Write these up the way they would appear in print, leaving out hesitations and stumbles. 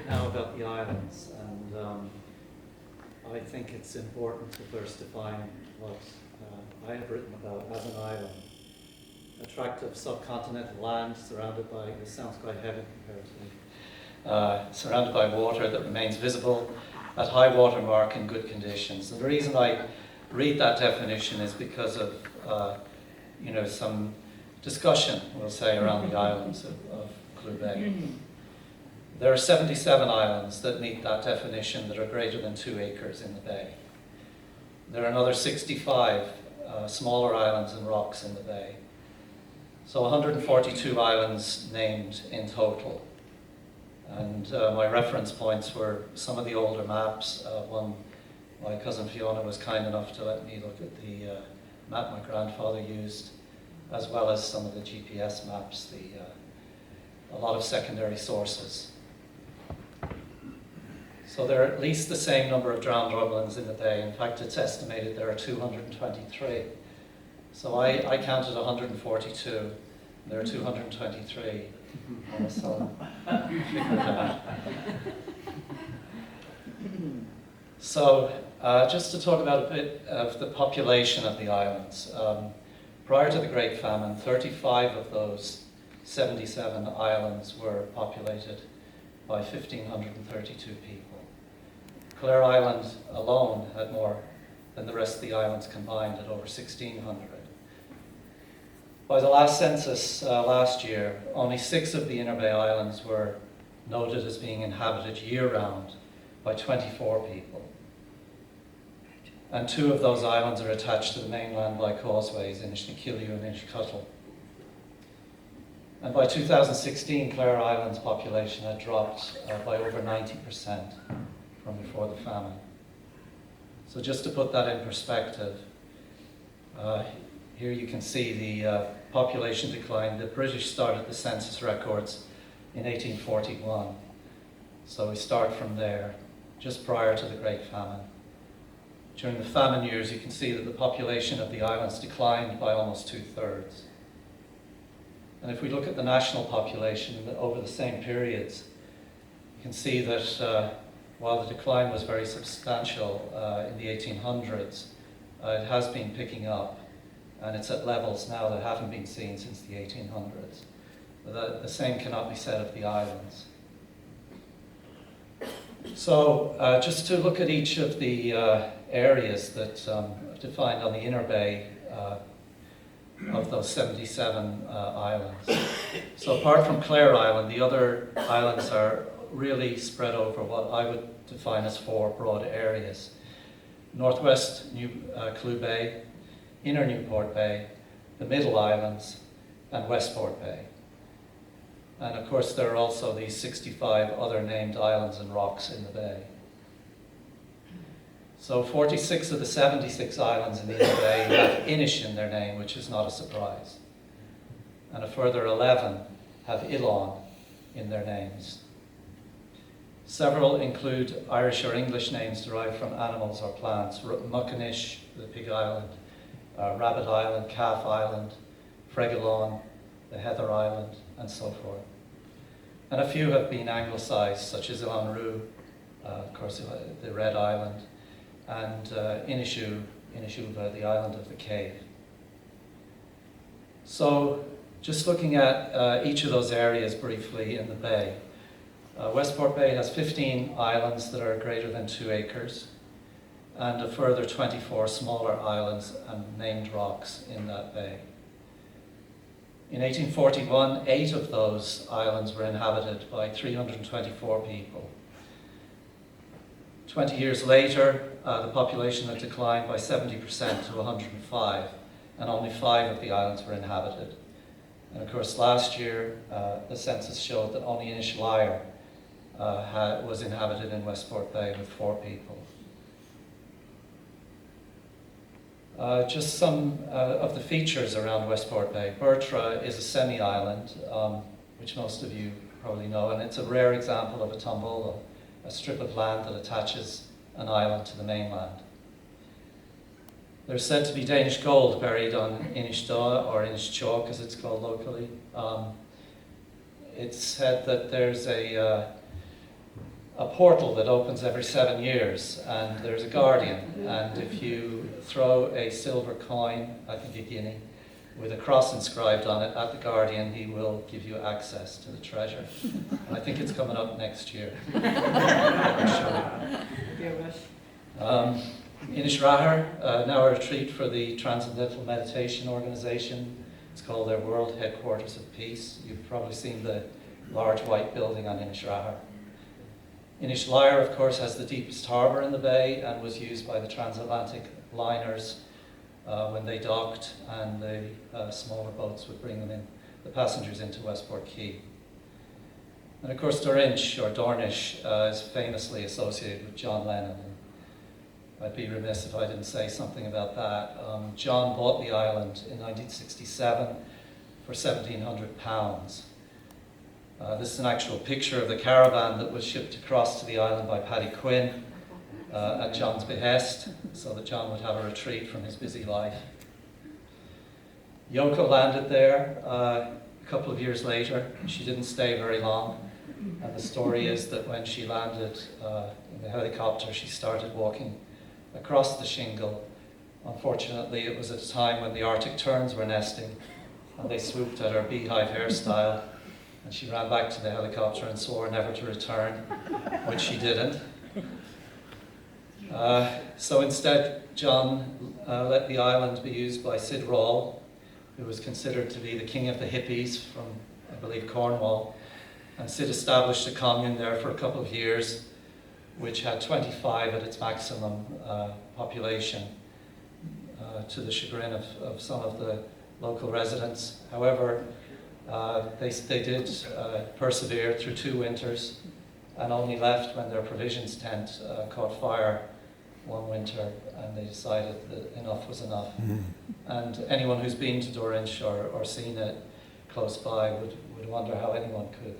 now about the islands, and I think it's important to first define what I have written about as an island. Attractive subcontinental land surrounded by, this sounds quite heavy comparatively, surrounded by water that remains visible at high water mark in good conditions. And the reason I read that definition is because of some discussion, we'll say, around the islands of Clew Bay. There are 77 islands that meet that definition that are greater than 2 acres in the bay. There are another 65 smaller islands and rocks in the bay. So 142 islands named in total. And my reference points were some of the older maps. One, my cousin Fiona was kind enough to let me look at the map my grandfather used, as well as some of the GPS maps, a lot of secondary sources. So there are at least the same number of drowned uplands in the bay. In fact, it's estimated there are 223. So I counted 142. There are 223. So just to talk about a bit of the population of the islands. Prior to the Great Famine, 35 of those 77 islands were populated by 1,532 people. Clare Island alone had more than the rest of the islands combined at over 1,600. By the last census last year, only 6 of the Inner Bay Islands were noted as being inhabited year-round by 24 people. And 2 of those islands are attached to the mainland by causeways, Inishnaquilliu and Inishcuttle. And by 2016, Clare Island's population had dropped by over 90% from before the famine. So just to put that in perspective, here you can see the population decline. The British started the census records in 1841. So we start from there, just prior to the Great Famine. During the famine years, you can see that the population of the islands declined by almost 2/3. And if we look at the national population over the same periods, you can see that while the decline was very substantial in the 1800s, it has been picking up, and it's at levels now that haven't been seen since the 1800s. But the same cannot be said of the islands. So just to look at each of the areas that are defined on the Inner Bay of those 77 islands. So apart from Clare Island, the other islands are really spread over what I would define as 4 broad areas. Northwest Clew Bay, Inner Newport Bay, the Middle Islands, and Westport Bay. And of course there are also these 65 other named islands and rocks in the bay. So 46 of the 76 islands in the Inner Bay have Inish in their name, which is not a surprise. And a further 11 have Ilon in their names. Several include Irish or English names derived from animals or plants. Muckinish, the Pig Island, Rabbit Island, Calf Island, Fregulon, the Heather Island, and so forth. And a few have been anglicised, such as Ilanru, of course, the Red Island, and Inishuva, the island of the cave. So, just looking at each of those areas briefly in the bay. Westport Bay has 15 islands that are greater than 2 acres, and a further 24 smaller islands and named rocks in that bay. In 1841, 8 of those islands were inhabited by 324 people. 20 years later, the population had declined by 70% to 105, and only 5 of the islands were inhabited. And of course, last year, the census showed that only Inishlyre was inhabited in Westport Bay with 4 people. Just some of the features around Westport Bay. Bertra is a semi-island, which most of you probably know, and it's a rare example of a tombola, a strip of land that attaches an island to the mainland. There's said to be Danish gold buried on Inishdoa, or Inishchalk as it's called locally. It's said that there's portal that opens every 7 years, and there's a guardian, and if you throw a silver coin, I think a guinea, with a cross inscribed on it at the guardian, he will give you access to the treasure. And I think it's coming up next year. Inishraher, now a retreat for the Transcendental Meditation Organization. It's called their World Headquarters of Peace. You've probably seen the large white building on Inishraher. Inishlyre, of course, has the deepest harbour in the bay and was used by the transatlantic liners when they docked, and the smaller boats would bring them in, the passengers into Westport Quay. And of course, Dorinch, or Dornish, is famously associated with John Lennon. I'd be remiss if I didn't say something about that. John bought the island in 1967 for £1,700. This is an actual picture of the caravan that was shipped across to the island by Paddy Quinn at John's behest, so that John would have a retreat from his busy life. Yoko landed there a couple of years later. She didn't stay very long, and the story is that when she landed in the helicopter, she started walking across the shingle. Unfortunately, it was at a time when the Arctic terns were nesting, and they swooped at her beehive hairstyle, and she ran back to the helicopter and swore never to return, which she didn't. So instead, John let the island be used by Sid Rawle, who was considered to be the king of the hippies from, I believe, Cornwall. And Sid established a commune there for a couple of years, which had 25 at its maximum population, to the chagrin of some of the local residents. However, they did persevere through 2 winters, and only left when their provisions tent caught fire one winter, and they decided that enough was enough. And anyone who's been to Dorinch or seen it close by would wonder how anyone could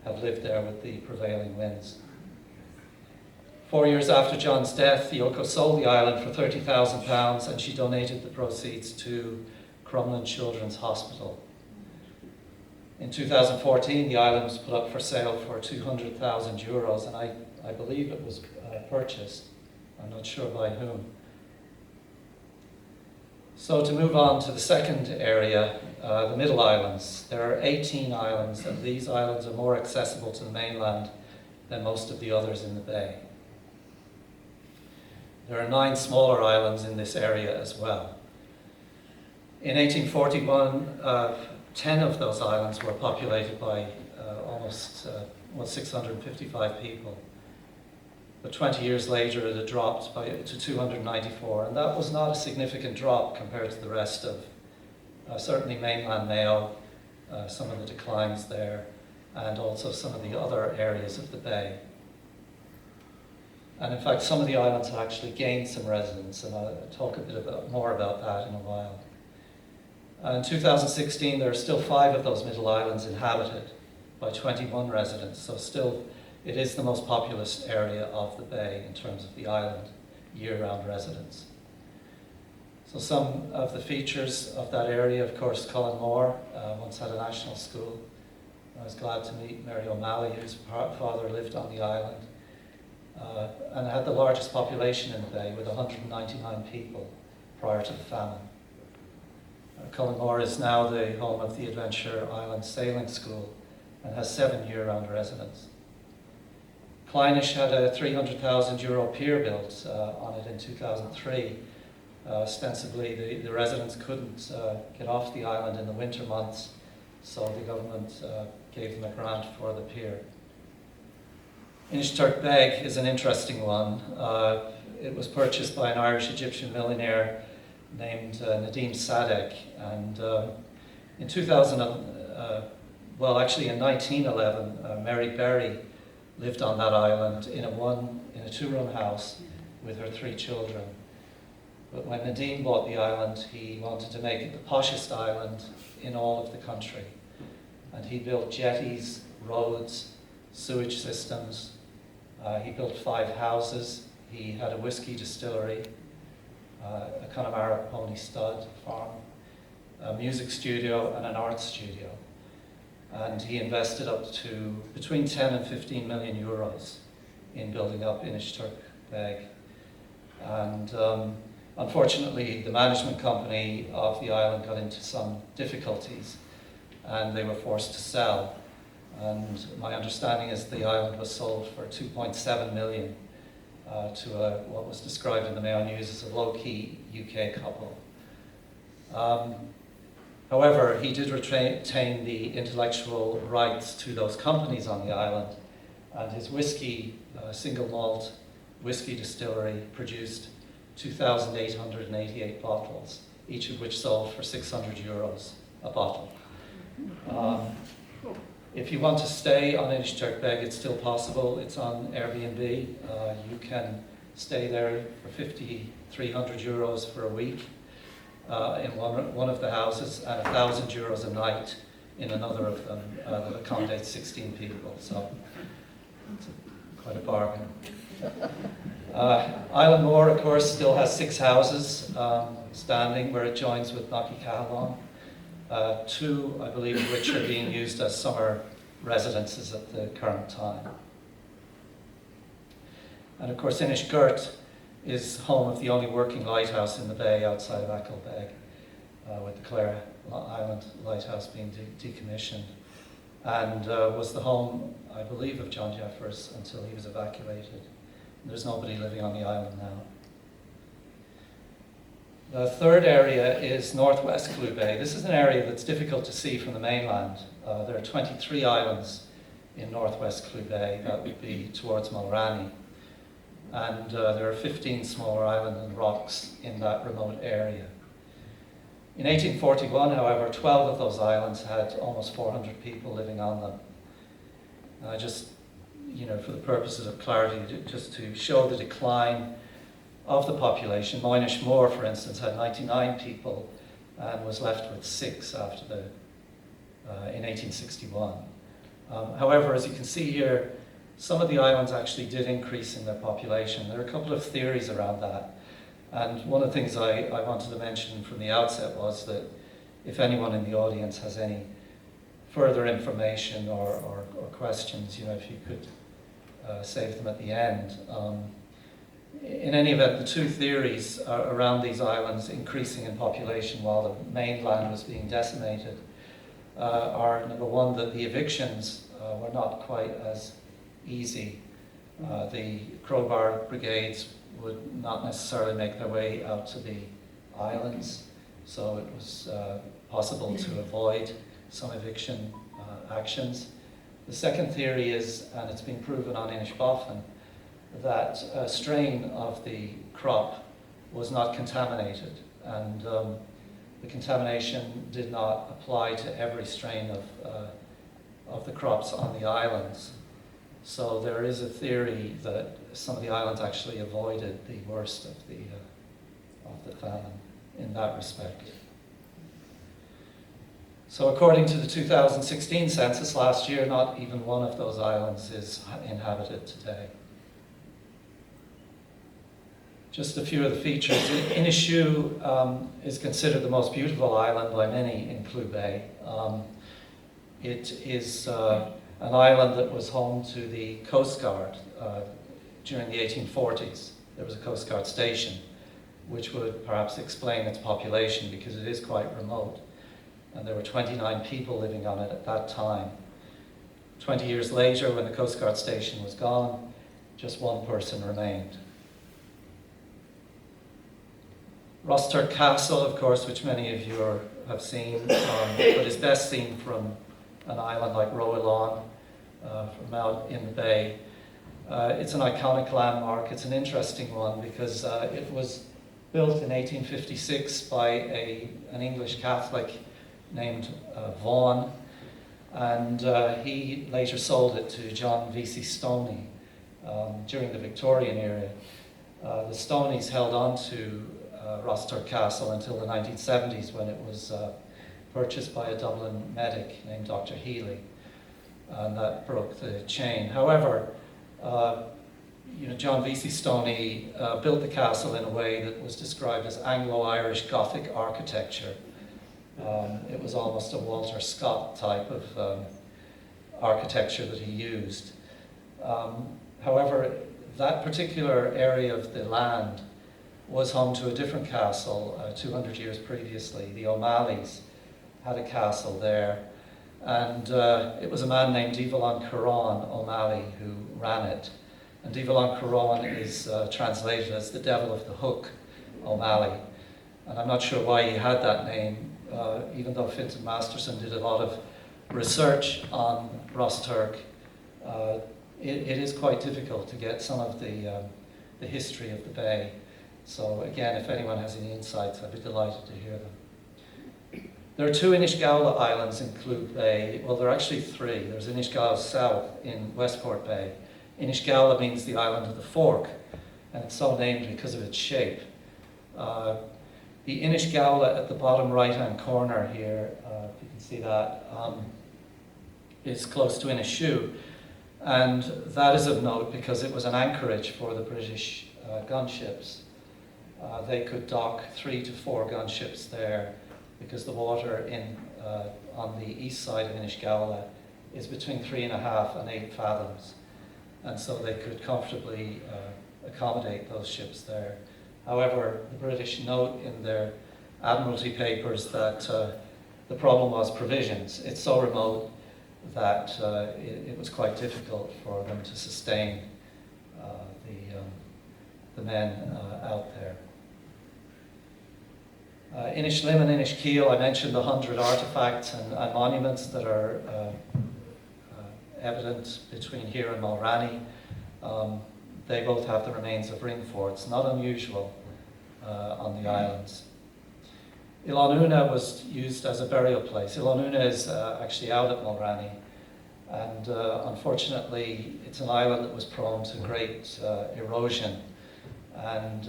have lived there with the prevailing winds. 4 years after John's death, Yoko sold the island for £30,000, and she donated the proceeds to Crumlin Children's Hospital. In 2014, the island was put up for sale for €200,000, and I believe it was purchased. I'm not sure by whom. So to move on to the second area, the Middle Islands. There are 18 islands, and these islands are more accessible to the mainland than most of the others in the bay. There are 9 smaller islands in this area as well. In 1841, 10 of those islands were populated by almost 655 people. But 20 years later, it had dropped to 294, and that was not a significant drop compared to the rest of, certainly mainland Mayo, some of the declines there, and also some of the other areas of the bay. And in fact, some of the islands have actually gained some residents, and I'll talk a bit more about that in a while. In 2016, there are still 5 of those middle islands inhabited by 21 residents, so still it is the most populous area of the bay in terms of the island year-round residents. So some of the features of that area, of course, Cullenmore once had a national school. I was glad to meet Mary O'Malley, whose father lived on the island, and had the largest population in the bay with 199 people prior to the famine. Cullenmore is now the home of the Adventure Island Sailing School and has 7 year-round residents. Kleinish had a €300,000 pier built on it in 2003. Ostensibly, the residents couldn't get off the island in the winter months, so the government gave them a grant for the pier. Inishturkbeg is an interesting one. It was purchased by an Irish-Egyptian millionaire named Nadim Sadek, and in 1911, Mary Berry lived on that island in a 2-room house with her 3 children. But when Nadim bought the island, he wanted to make it the poshest island in all of the country. And he built jetties, roads, sewage systems. He built 5 houses. He had a whiskey distillery, a Connemara pony stud farm, a music studio, and an art studio. And he invested up to between 10 and 15 million euros in building up Inishturk Bay. And unfortunately, the management company of the island got into some difficulties and they were forced to sell. And my understanding is the island was sold for 2.7 million to what was described in the Mail News as a low-key UK couple. However, he did retain the intellectual rights to those companies on the island, and his whiskey, single malt whiskey distillery, produced 2,888 bottles, each of which sold for €600 a bottle. If you want to stay on Inishturk Bay, it's still possible. It's on Airbnb. You can stay there for €5,300 for a week in one of the houses, and €1,000 a night in another of them that accommodates 16 people. So it's quite a bargain. Island Moor, of course, still has 6 houses standing where it joins with Knocky Cahalon. 2, I believe, of which are being used as summer residences at the current time. And of course, Inishgurt is home of the only working lighthouse in the bay outside of Ackelbeg, with the Clare Island Lighthouse being decommissioned, and was the home, I believe, of John Jeffers until he was evacuated. There's nobody living on the island now. The third area is northwest Clew Bay. This is an area that's difficult to see from the mainland. There are 23 islands in northwest Clew Bay. That would be towards Mulranny. And there are 15 smaller islands and rocks in that remote area. In 1841, however, 12 of those islands had almost 400 people living on them. And I just, for the purposes of clarity, just to show the decline of the population, Moynish Moor, for instance, had 99 people and was left with 6 after in 1861. However, as you can see here, some of the islands actually did increase in their population. There are a couple of theories around that. And one of the things I wanted to mention from the outset was that if anyone in the audience has any further information or questions, if you could save them at the end. In any event, the 2 theories around these islands increasing in population while the mainland was being decimated are, number one, that the evictions were not quite as easy. The crowbar brigades would not necessarily make their way out to the islands, so it was possible to avoid some eviction actions. The second theory is, and it's been proven on Inishbofin, that a strain of the crop was not contaminated, and the contamination did not apply to every strain of the crops on the islands. So there is a theory that some of the islands actually avoided the worst of the famine in that respect. So according to the 2016 census last year, not even one of those islands is inhabited today. Just a few of the features. Inishu is considered the most beautiful island by many in Clew Bay. It is an island that was home to the Coast Guard during the 1840s. There was a Coast Guard station, which would perhaps explain its population because it is quite remote. And there were 29 people living on it at that time. 20 years later, when the Coast Guard station was gone, just 1 person remained. Rosturk Castle, of course, which many of you have seen, but is best seen from an island like Roelon, from out in the bay. It's an iconic landmark. It's an interesting one because it was built in 1856 by an English Catholic named Vaughan, and he later sold it to John Vesey Stoney during the Victorian era. The Stoneys held on to Rosturk Castle until the 1970s when it was purchased by a Dublin medic named Dr. Healy, and that broke the chain. However, John Vesey Stoney built the castle in a way that was described as Anglo-Irish Gothic architecture. It was almost a Walter Scott type of architecture that he used. However, that particular area of the land was home to a different castle 200 years previously. The O'Malleys had a castle there, and it was a man named Díbhán Corrán O'Malley who ran it. And Díbhán Corrán is translated as the devil of the hook O'Malley. And I'm not sure why he had that name, even though Fintan Masterson did a lot of research on Ross Turk. It is quite difficult to get some of the history of the bay. So again, if anyone has any insights, I'd be delighted to hear them. There are two Inishgowla islands in Clew Bay. Well, there are actually three. There's Inishgowla South in Westport Bay. Inishgowla means the island of the fork, and it's so named because of its shape. The Inishgowla at the bottom right-hand corner here, if you can see that, is close to Inishu. And that is of note because it was an anchorage for the British gunships. They could dock 3 to 4 gunships there because the water on the east side of Inishgowla is between 3.5 and 8 fathoms. And so they could comfortably accommodate those ships there. However, the British note in their Admiralty papers that the problem was provisions. It's so remote that it was quite difficult for them to sustain the men out there. Inishlim and Inishkeel, I mentioned the 100 artifacts and monuments that are evident between here and Mulranny. They both have the remains of ring forts, not unusual on the islands. Ilanuna was used as a burial place. Ilanuna is actually out at Mulranny, and unfortunately it's an island that was prone to great erosion, and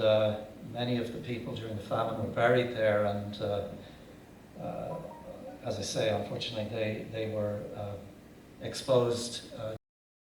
many of the people during the famine were buried there, and as I say, unfortunately they were exposed